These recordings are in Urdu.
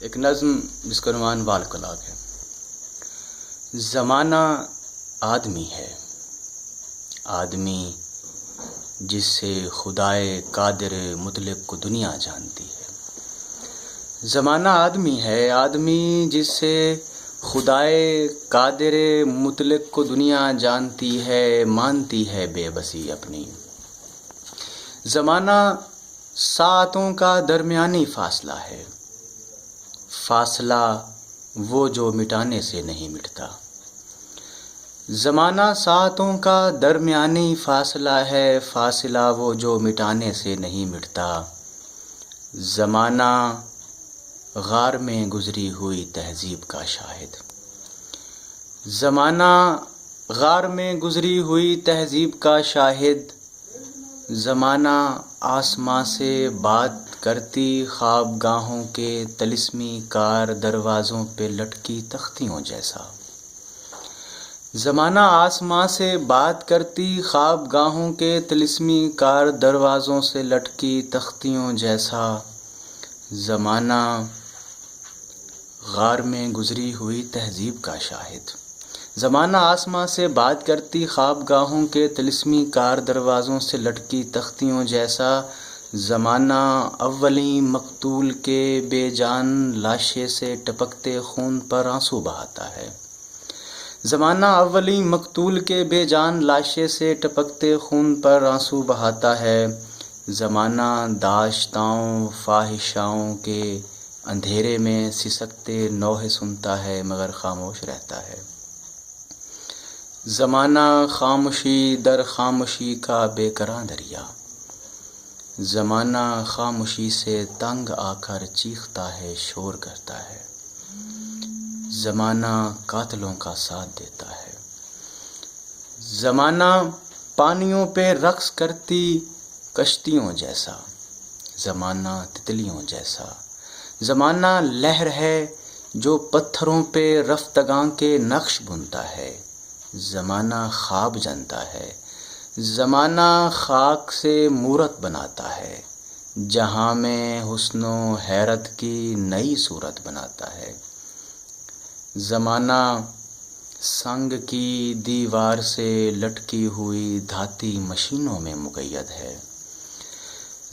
ایک نظم جس کا عنوان وال کلاگ ہے۔ زمانہ آدمی ہے، آدمی جس سے خدائے قادر مطلق کو دنیا جانتی ہے۔ زمانہ آدمی ہے، آدمی جس سے خدائے قادر مطلق کو دنیا جانتی ہے، مانتی ہے بے بسی اپنی۔ زمانہ ساعتوں کا درمیانی فاصلہ ہے، فاصلہ وہ جو مٹانے سے نہیں مٹتا۔ زمانہ ساعتوں کا درمیانی فاصلہ ہے، فاصلہ وہ جو مٹانے سے نہیں مٹتا۔ زمانہ غار میں گزری ہوئی تہذیب کا شاہد، زمانہ غار میں گزری ہوئی تہذیب کا شاہد۔ زمانہ آسماں سے بات کرتی خواب گاہوں کے طلسمی کار دروازوں پہ لٹکی تختیوں جیسا۔ زمانہ آسماں سے بات کرتی خواب گاہوں کے طلسمی کار دروازوں سے لٹکی تختیوں جیسا۔ زمانہ غار میں گزری ہوئی تہذیب کا شاہد، زمانہ آسماں سے بات کرتی خواب گاہوں کے طلسمی کار دروازوں سے لٹکی تختیوں جیسا۔ زمانہ اولیں مقتول کے بے جان لاشے سے ٹپکتے خون پر آنسو بہاتا ہے۔ زمانہ اولیں مقتول کے بے جان لاشے سے ٹپکتے خون پر آنسو بہاتا ہے۔ زمانہ داشتاؤں فاحشاؤں کے اندھیرے میں سسکتے نوحے سنتا ہے مگر خاموش رہتا ہے۔ زمانہ خاموشی در خاموشی کا بے کراں دریا، زمانہ خاموشی سے تنگ آ کر چیختا ہے، شور کرتا ہے۔ زمانہ قاتلوں کا ساتھ دیتا ہے، زمانہ پانیوں پہ رقص کرتی کشتیوں جیسا، زمانہ تتلیوں جیسا۔ زمانہ لہر ہے جو پتھروں پہ رفتگاں کے نقش بنتا ہے، زمانہ خواب جنتا ہے، زمانہ خاک سے مورت بناتا ہے، جہاں میں حسن و حیرت کی نئی صورت بناتا ہے۔ زمانہ سنگ کی دیوار سے لٹکی ہوئی دھاتی مشینوں میں مقید ہے،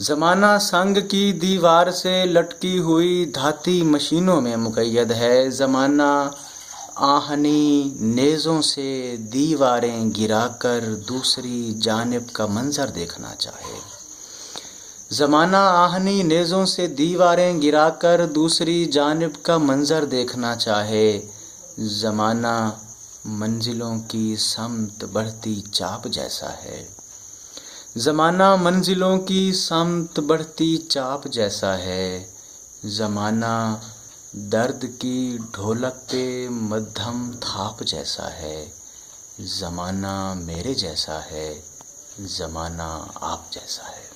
زمانہ سنگ کی دیوار سے لٹکی ہوئی دھاتی مشینوں میں مقید ہے۔ زمانہ آہنی نیزوں سے دیواریں گرا کر دوسری جانب کا منظر دیکھنا چاہے، زمانہ آہنی نیزوں سے دیواریں گرا کر دوسری جانب کا منظر دیکھنا چاہے۔ زمانہ منزلوں کی سمت بڑھتی چاپ جیسا ہے، زمانہ منزلوں کی سمت بڑھتی چاپ جیسا ہے۔ زمانہ درد کی ڈھولک پہ مدھم تھاپ جیسا ہے، زمانہ میرے جیسا ہے، زمانہ آپ جیسا ہے۔